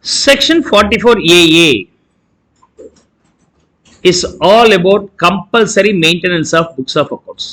Section 44AA is all about compulsory maintenance of books of accounts.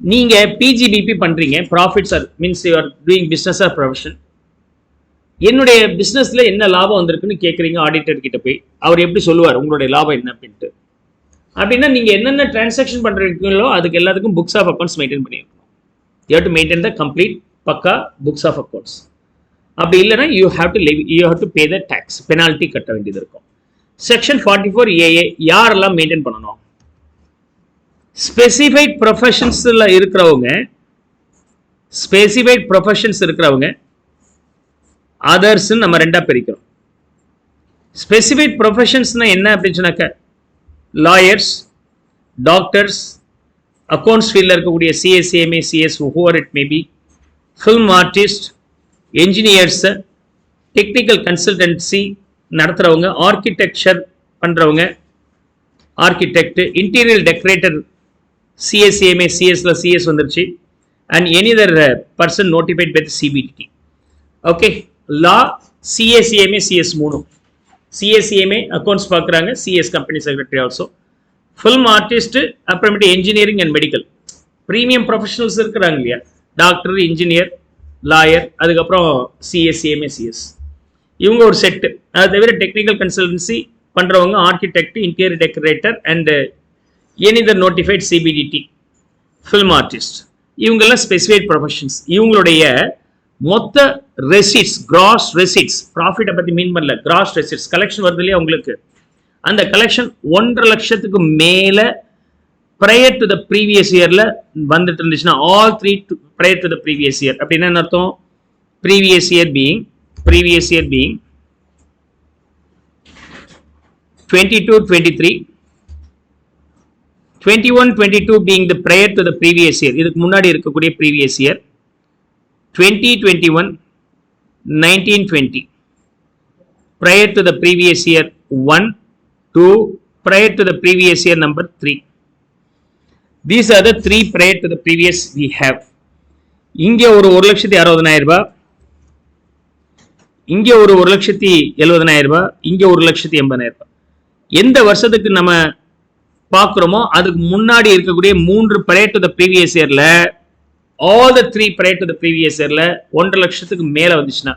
நீங்க PGBP பண்றீங்க, profits are means you are doing business or profession. என்னுடைய பிசினஸ்ல என்ன லாபம் வந்திருக்குன்னு கேட்குறீங்க ஆடிட்டர் கிட்ட போய், அவர் எப்படி சொல்லுவார் உங்களுடைய லாபம் என்ன அப்படின்ட்டு. அப்படின்னா நீங்க என்னென்ன டிரான்சாக்ஷன் பண்றீங்களோ அதுக்கு எல்லாத்துக்கும் புக்ஸ் ஆஃப் அக்கௌண்ட்ஸ் மெயின்டைன் பண்ணியிருக்கணும். You have to maintain the complete பக்கா புக்ஸ் ஆஃப் அக்கௌண்ட்ஸ். அப்படி இல்லைன்னா you have to pay the tax, penalty கட்ட வேண்டியது இருக்கும். செக்ஷன் 44AA யாரெல்லாம் மெயின்டைன் பண்ணணும்? ஸ்பெசிஃபைட் ப்ரொஃபஷன்ஸ்ல இருக்கிறவங்க அதர்ஸ் நம்ம ரெண்டா பிரிக்கிறோம். ஸ்பெசிஃபைட் ப்ரொஃபஷன்ஸ்னா என்ன அப்படின்னு சொன்னாக்க, லாயர்ஸ், டாக்டர்ஸ், அக்கௌண்ட்ஸ் ஃபீல்டில் இருக்கக்கூடிய CSCMA, CS, whoever it may be, film artist, engineers, technical consultancy நடத்துகிறவங்க, ஆர்கிடெக்சர் பண்ணுறவங்க, ஆர்கிடெக்ட், இன்டீரியர் டெக்கரேட்டர், CSCMA, CSல CS வந்துருச்சு, and any other person notified by CBDT. Okay, law, CSCMA, CS 3. CSCMA accounts பார்க்குறாங்க, CS company secretary also, film artist, அப்புறமேட்டு engineering and medical, premium professionals இருக்கிறாங்க இல்லையா, doctor, engineer, lawyer, அதுக்கப்புறம் CSCMA, CS, இவங்க ஒரு set. அது தவிர டெக்னிக்கல் கன்சல்டன்சி பண்ணுறவங்க, architect, interior decorator and any other notified CBDT, film artist, இவங்கெல்லாம் ஸ்பெசிஃபைட் ப்ரொஃபஷன்ஸ். இவங்களுடைய மொத்த ரெசிட்ஸ், கிராஸ் ரெசிட்ஸ், ப்ராஃபிட்டை பற்றி மீன் பண்ணல, கிராஸ் ரெசிட்ஸ் கலெக்ஷன் வருது இல்லையா உங்களுக்கு, அந்த கலெக்ஷன் 1.5 லட்சத்துக்கு மேலே prior to the previous yearல வந்துட்டு இருந்துச்சுன்னா, all three prior to the previous year அப்படின்னா என்ன அர்த்தம்? previous year being 22-23, 21-22 being the prior to the previous year, இதுக்கு முன்னாடி இருக்கக்கூடிய previous year, 20-21, 19-20 prior to the previous year 1, 2, prior to the previous year number 3. These are the 3 prior to the previous we have. இங்கே ஒரு 1,60,000 ரூபாய், இங்கே ஒரு 1,70,000 ரூபாய், இங்கே 1,80,000 ரூபாய். எந்த வருஷத்துக்கு நம்ம பார்க்குறோமோ அதுக்கு முன்னாடி இருக்கக்கூடிய 3 prior to the previous yearல, all the 3 prior to the previous yearல 1.5 லட்சத்துக்கு மேலே வந்துச்சுன்னா,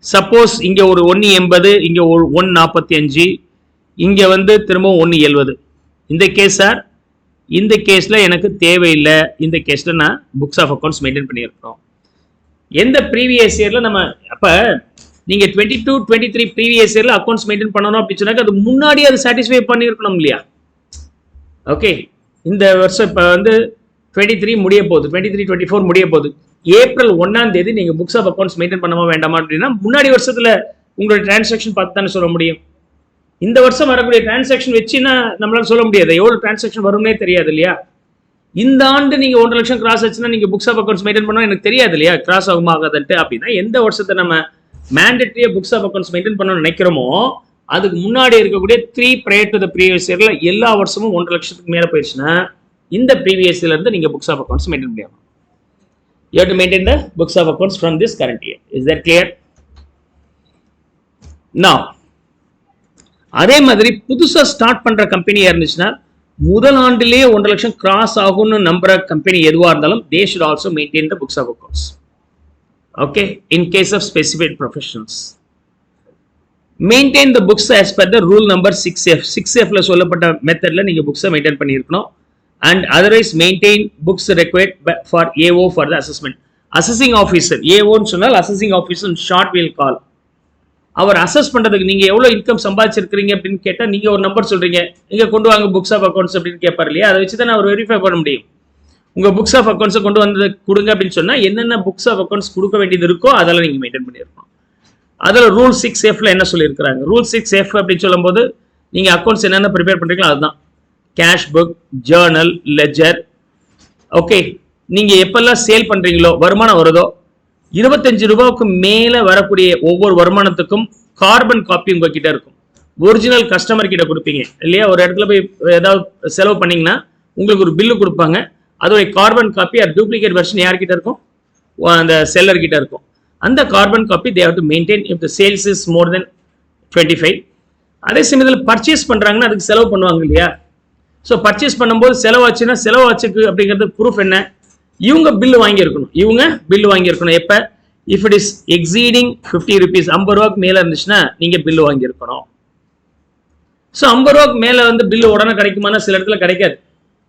சப்போஸ் இங்கே ஒரு 1.80, இங்கே ஒரு 1.45, இங்கே திரும்ப 1.70, இந்த கேஸ் சார், இந்த கேஸில் எனக்கு தேவையில்லை, இந்த கேஸில் நான் புக்ஸ் ஆஃப் அக்கௌண்ட்ஸ் மெயின்டைன் பண்ணியிருக்கோம். எந்த ப்ரீவியஸ் இயரில் நம்ம, அப்போ நீங்கள் 22-23 ப்ரீவியஸ் இயரில் அக்கௌண்ட்ஸ் மெயின்டைன் பண்ணணும் அப்படின்னு சொன்னாக்க அது முன்னாடி அது சாட்டிஸ்ஃபை பண்ணியிருக்கணும் இல்லையா? ஓகே, இந்த வருஷம் இப்போ 23 முடிய போகுது, 23-24 முடிய போகுது. ஏப்ரல் 1ஆம் தேதி நீங்கள் புக்ஸ் ஆஃப் அக்கௌண்ட்ஸ் மெயின்டைன் பண்ணாம வேண்டாமா அப்படின்னா, முன்னாடி வருஷத்தில் உங்களோட டிரான்சாக்ஷன் பார்த்து தானே சொல்ல முடியும். இந்த வருஷம் வரக்கூடிய டிரான்சாக்ஷன் வச்சுன்னா நம்மளால சொல்ல முடியாது, எவ்வளோ டிரான்சாக்ஷன் வரும்னே தெரியாது இல்லையா. இந்த ஆண்டு நீங்கள் 1.5 லட்சம் கிராஸ் ஆச்சுன்னா நீங்கள் புக்ஸ் ஆஃப் அக்கௌண்ட்ஸ் மெயின்டைன் பண்ணால் எனக்கு தெரியாது இல்லையா, கிராஸ் ஆகுமா ஆகாதுன்ட்டு. அப்படின்னா எந்த வருஷத்தை நம்ம மேண்டேட்டரியாக புக்ஸ் ஆஃப் அக்கௌண்ட்ஸ் மெயின்டைன் பண்ணணும்னு நினைக்கிறோமோ அதுக்கு முன்னாடி இருக்கக்கூடிய 3 prior to the previous yearல எல்லா வருஷமும் 1.5 லட்சத்துக்கு மேலே போயிடுச்சுன்னா இந்த ப்ரீவியஸ் இயர்ல இருந்து நீங்கள் புக்ஸ் ஆஃப் அக்கௌண்ட்ஸ் மெயின்டைன் பண்ணியாகும். You have to maintain the books of accounts from this current year. Is that clear? Now, அதே மாதிரி புதுசா ஸ்டார்ட் பண்ற கம்பெனியா இருந்துச்சுன்னா முதல் ஆண்டிலேயே 1.5 லட்சம் கிராஸ் ஆகும்னு நம்புற கம்பெனி எதுவா இருந்தாலும் they should also maintain the books of accounts. Okay, in case of specified professions, maintain the books as per the rule number 6F. 6Fல சொல்லப்பட்ட மெத்தட்ல நீங்க புக்ஸை மெயின்டைன் பண்ணியிருக்கணும். And otherwise maintain books required for AO for the assessment. Assessing officer, AO ன்னு சொன்னால் assessing officer in short we'll call. அவர் assess பண்றதுக்கு நீங்க எவ்வளவு இன்கம் சம்பாதிச்சிருக்கீங்க அப்படின்னு கேட்டா நீங்க ஒரு நம்பர் சொல்றீங்க, நீங்க கொண்டு வாங்க புக்ஸ் ஆஃப் அக்கௌண்ட்ஸ் அப்படின்னு கேட்பாரு இல்லையா, அதை வச்சு தான் அவர் வெரிஃபை பண்ண முடியும். உங்க புக்ஸ் ஆஃப் அக்கௌண்ட்ஸை கொண்டு வந்து கொடுங்க அப்படின்னு சொன்னா என்னென்ன புக்ஸ் ஆஃப் அக்கௌண்ட்ஸ் கொடுக்க வேண்டியது இருக்கோ அதெல்லாம் நீங்க மெயின்டைன் பண்ணியிருக்கணும். அதில் ரூல் 6Fல என்ன சொல்லியிருக்கிறாங்க, ரூல் 6F அப்படின்னு சொல்லும் போது நீங்க அக்கௌண்ட்ஸ் என்னென்ன ப்ரிப்பேர் பண்றீங்களோ அதுதான் cash book, Journal, ledger. Okay, நீங்க எப்பெல்லாம் சேல் பண்றீங்களோ, வருமானம் வருதோ, 25 ரூபாய்க்கு மேல வரக்கூடிய ஒவ்வொரு வருமானத்துக்கும் கார்பன் காப்பி உங்ககிட்ட இருக்கும். ஒரிஜினல் கஸ்டமர் கிட்ட கொடுப்பீங்க இல்லையா, ஒரு இடத்துல போய் ஏதாவது செலவு பண்ணீங்கன்னா உங்களுக்கு ஒரு பில்லு கொடுப்பாங்க, அதோடைய கார்பன் காப்பி டூப்ளிகேட் வெர்ஷன் யார்கிட்ட இருக்கும், அந்த செல்லர் கிட்ட இருக்கும். அந்த carbon copy they have to maintain if the sales is more than 25. அதே சமயத்தில் பர்ச்சேஸ் பண்றாங்கன்னா அதுக்கு செலவு பண்ணுவாங்க இல்லையா? ஸோ பர்ச்சேஸ் பண்ணும்போது செலவாச்சுன்னா செலவாச்சுக்கு அப்படிங்கிறது ப்ரூஃப் என்ன? இவங்க பில்லு வாங்கியிருக்கணும். எப்ப? If it is exceeding 50 rupees, 50 ரூபாய்க்கு மேல இருந்துச்சுன்னா நீங்க பில்லு வாங்கியிருக்கணும். ஸோ 50 ரூபாய்க்கு மேல வந்து பில்லு உடனே கிடைக்குமானா சில இடத்துல கிடைக்காது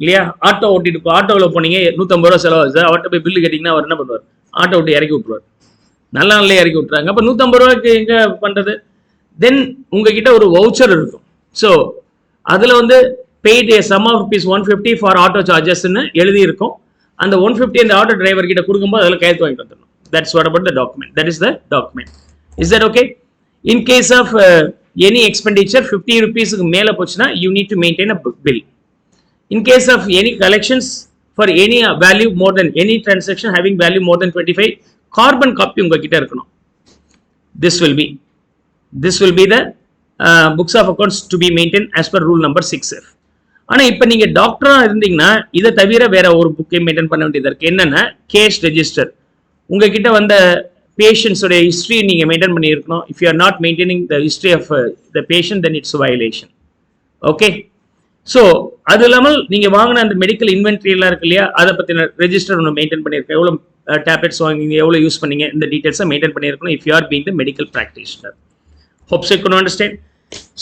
இல்லையா? ஆட்டோ ஓட்டிட்டு ஆட்டோவில் போனீங்க 150 ரூபா செலவாச்சு, அவர்கிட்ட போய் பில்லு கேட்டீங்கன்னா அவர் என்ன பண்ணுவார்? ஆட்டோ விட்டு இறக்கி விட்டுருவார். நல்ல நாள்லயே இறக்கி விட்டுறாங்க. அப்ப 150 ரூபாய்க்கு எங்க பண்றது? தென் உங்ககிட்ட ஒரு வவுச்சர் இருக்கும். ஸோ அதுல வந்து paid a sum of rupees 150 for auto charges ன்னு எழுதி இருக்கும். அந்த 150 அந்த ஆட்டோ டிரைவர் கிட்ட கொடுக்கும்போது அதில் கையெழுத்து வாங்கிட்டு வந்துடணும். That's what about the document. That is the document. Is that okay? In case of any expenditure 50 rupees மேல போச்சுன்னா you need to maintain a bill. In case of any collections for any value more than any transaction having value more than 25, carbon copy உங்ககிட்ட இருக்கணும். This will be the books of accounts to be maintained as per rule number 6F. ஆனா இப்ப நீங்க டாக்டரா இருந்தீங்கன்னா இதை தவிர வேற ஒரு புக்கை மெயின்டைன் பண்ண வேண்டியது இருக்கு. என்னன்னா கேஸ் ரெஜிஸ்டர். உங்ககிட்ட வந்த பேஷண்ட்ஸோட ஹிஸ்டரி நீங்க மெயின்டைன் பண்ணியிருக்கணும். If you are not maintaining the history of the patient then it's violation. Okay, so அது இல்லாமல் நீங்க வாங்கின அந்த மெடிக்கல் இன்வென்ட்ரி எல்லாம் இருக்கு இல்லையா, அதை பத்தின ரெஜிஸ்டர் ஒன்று மெயின்டைன் பண்ணியிருக்கேன். எவ்வளோ டேப்லெட்ஸ் வாங்கிங்க, எவ்வளோ யூஸ் பண்ணீங்க, இந்த டீடைல்ஸை மெயின்டைன் பண்ணியிருக்கணும். If you are being the medical practitioner. Hopes you can understand.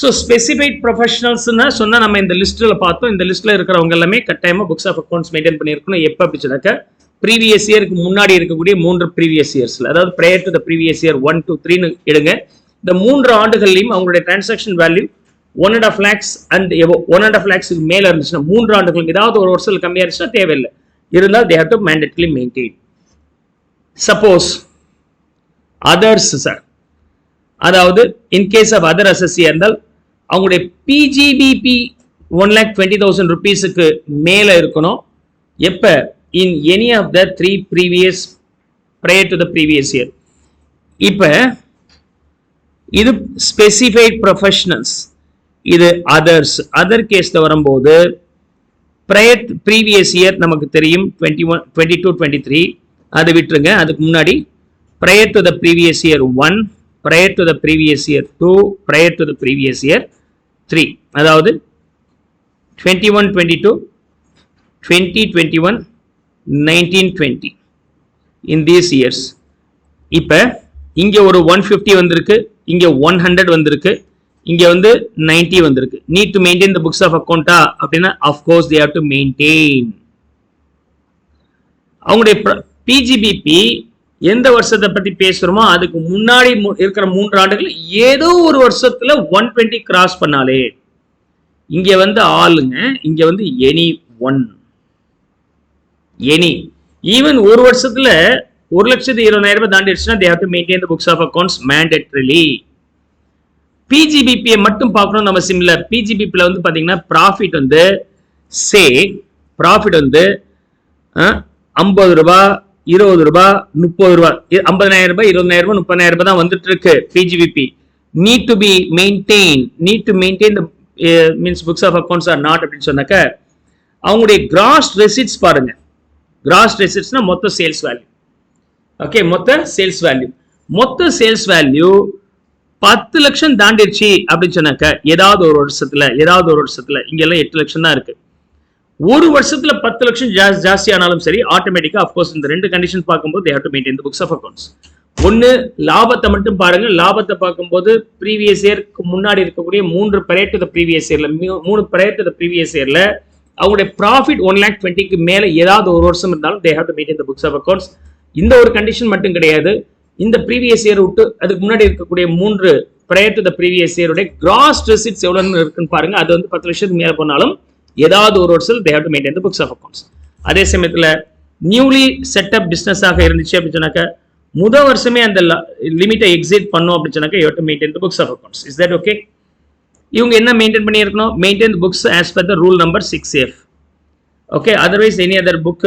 So specified ப்ரொஃபஷனல்ஸ்னா சொன்னா நம்ம இந்த லிஸ்ட்ல பார்த்தோம். இந்த லிஸ்ட்ல இருக்கிறவங்க எல்லாமே கட்டாயமா புக்ஸ் ஆஃப் அக்கௌண்ட்ஸ் மெயின்டைன் பண்ணியிருக்கணும். எப்போ அப்படின்னாக்க ப்ரீவியஸ் இயருக்கு முன்னாடி இருக்கக்கூடிய 3 ப்ரீவியஸ் இயர்ஸ்ல, அதாவது prior to the previous year 1 to 3 எடுங்க. இந்த 3 ஆண்டுகள்லையும் அவங்களுடைய transaction value 1.5 lakhs and 1.5 lakhs மேல இருந்துச்சுன்னா 3 ஆண்டுகளுக்கு ஏதாவது ஒரு வருஷத்துல கம்மியா இருந்துச்சுன்னா தேவையில்லை. இருந்தால் they have to mandatorily maintain. Suppose others sir, அதாவது இன்கேஸ் ஆஃப் அதர் அசஸ்ஸியா இருந்தால் அவங்களுடைய பிஜிபிபி 1,20,000 rupeesக்கு மேல இருக்கணும். எப்ப? in any of the 3 previous prior to the previous year. இப்ப இது specified professionals, இது others. other கேஸ்ல வரும்போது prior previous year நமக்கு தெரியும் 21, 22, 23. அதை விட்டுருங்க. அதுக்கு முன்னாடி prior to the previous year 1, prior to the previous year 2, prior to the previous year 3. அதாவது 21, 22, 20, 21, 1920 in these years. இப்ப இங்க ஒரு 150 வந்திருக்கு, இங்க 100 வந்திருக்கு, இங்க வந்து 90 வந்திருக்கு. need to maintain the books of account அப்படின்னா of course they have to maintain. அவங்களுடைய பிஜிபிபி எந்த வருஷத்தை பத்தி பேசுறோமோ அதுக்கு முன்னாடி இருக்கிற 3 ஆண்டுகள் ஏதோ ஒரு வருஷத்துல 120 கிராஸ் பண்ணாலே, இங்க வந்து ஆளுங்க, இங்க வந்து எனி ஒன், எனி ஈவன் ஒரு வருஷத்துல 1,20,000 தாண்டிடுச்சுன்னா they have to maintain the books of accounts mandatorily. பிஜிபிபியை மட்டும் பார்க்கணும் நம்ம சிம்ல. பிஜிபிபில வந்து பாத்தீங்கன்னா ப்ராஃபிட் வந்து ப்ராஃபிட் வந்து 50 ரூபாய், 20 ரூபாய், 30 ரூபாய், 50,000 ரூபாய், 20,000 ரூபாய், 30,000 ரூபாய் தான் வந்துட்டு இருக்கு PGBP. need to maintain the means books of accounts are not அப்படின்னு சொன்னாக்க அவங்களுடைய கிராஸ் ரெசிட்ஸ் பாருங்க. கிராஸ் ரெசிட்ஸ்னா மொத்த சேல்ஸ் வேல்யூ. ஓகே, மொத்த சேல்ஸ் வேல்யூ 10 லட்சம் தாண்டிடுச்சு அப்படின்னு சொன்னாக்க ஏதாவது ஒரு வருஷத்துல இங்க எல்லாம் 8 லட்சம் தான் இருக்கு. ஒரு வருஷத்துல 10 லட்சம் ஜாஸ்தி ஆனாலும் சரி, ஆட்டோமேட்டிக்கா அப்கோர்ஸ் இந்த 2 கண்டிஷன் பார்க்கும்போது they have to maintain the books of accounts. ஒன்னு லாபத்தை மட்டும் பாருங்க. லாபத்தை பார்க்கும்போது ப்ரீவியஸ் இயருக்கு முன்னாடி இருக்கக்கூடிய 3 prior to the previous yearல 3 prior to the previous yearல அவங்களுடைய ப்ராஃபிட் 1,20,000க்கு மேல ஏதாவது ஒரு வருஷம் இருந்தாலும் they have to maintain the books of accounts. இந்த ஒரு கண்டிஷன் மட்டும் கிடையாது. இந்த ப்ரீவியஸ் இயர் விட்டு அதுக்கு முன்னாடி இருக்கக்கூடிய 3 prior to the previous year உடைய கிராஸ் ரெசிட்ஸ் எவ்வளவு இருக்குன்னு பாருங்க. அது வந்து 10 லட்சத்துக்கு மேல போனாலும் ஏதாவது ஒரு வருஷம் they have to maintain the books of accounts. அதே சமயத்துல நியூலி செட்டப் பிசினஸ் ஆக இருந்துச்சு அப்படின்னு சொன்னாக்க முதல் வருஷமே அந்த லிமிட்டை எக்ஸிட் பண்ணோம் அப்படின்னு சொன்னாக்க you have to maintain the books of accounts. Is that okay? இவங்க என்ன மெயின்டைன் பண்ணி இருக்கணும்? Maintain the books as per the rule number 6F. Okay, otherwise any other book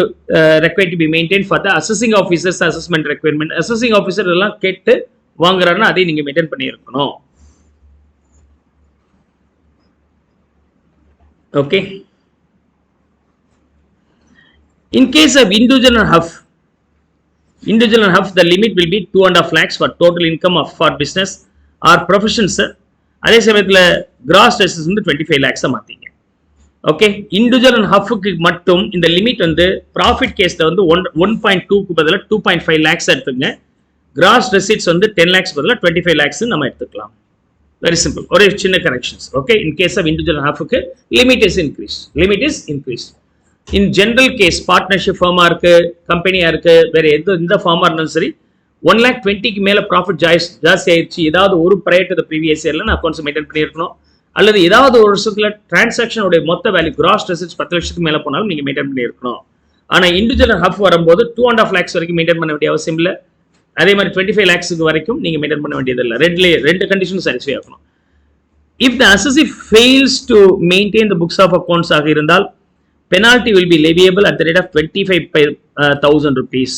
required to be maintained for the assessing officers assessment requirement. assessing officer எல்லாம் கேட்டு வாங்குறாருன்னா அதை நீங்க maintain பண்ணி இருக்கணும். Okay, in case of individual or huff, Individual and half, the limit will be 2.5 lakhs for total income of for business or professions. அதே சமயத்தில் cross ரெசிஸ் வந்து 25 lakhs மாற்றிங்க. Okay, individual and ஹாஃபுக்கு மட்டும் இந்த லிமிட் வந்து ப்ராஃபிட் கேஸில் வந்து 1.2க்கு பதிலாக 2.5 lakhs எடுத்துங்க. கிராஸ் ரெசிட்ஸ் வந்து 10 lakhs பதிலாக 25 lakhs நம்ம எடுத்துக்கலாம். வெரி சிம்பிள், ஒரே சின்ன corrections. Okay, in case of individual ஹாஃபுக்கு limit is increase. In general case partnership ஃபார்மாக இருக்கு, கம்பெனியாக இருக்கு, வேற எந்த ஃபார்மாக இருந்தாலும் சரி, 1,20,000க்கு மேலே ப்ராஃபிட் ஜாஸ்தி ஆயிடுச்சு, ஏதாவது ஒரு ப்ரையர் டு த ப்ரீவியஸ் இயர்ல நான் அக்கௌண்ட்ஸ் மெயின்டைன் பண்ணியிருக்கணும், அல்லது ஏதாவது ஒரு வருஷத்துல டிரான்சாக்ஷனோட மொத்த வேல்யூ கிராஸ் ரெசிட்ஸ் 10 லட்சத்துக்கு மேலே போனாலும் நீங்க மெயின்டைன் பண்ணியிருக்கணும். ஆனால் இண்டிவிஜுவல் ஹாஃப் வரும்போது 2.5 lakhs வரைக்கும் மெயின்டைன் பண்ண வேண்டிய அவசியம் இல்லை. அதே மாதிரி 25 lakhsக்கு வரைக்கும் நீங்க மெயின்டைன் பண்ண வேண்டியது இல்லை. ரெண்டு கண்டிஷனும் சாட்டிஸ்ஃபை ஆகணும். If the assessee fails to maintain the books of accounts ஆக இருந்தால் penalty will be leviable at the rate of 25,000 rupees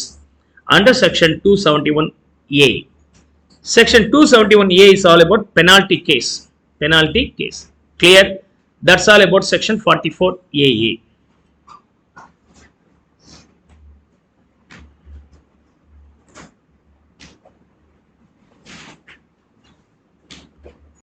under section 271A. Section 271A is all about penalty case. Clear? That's all about section 44AA.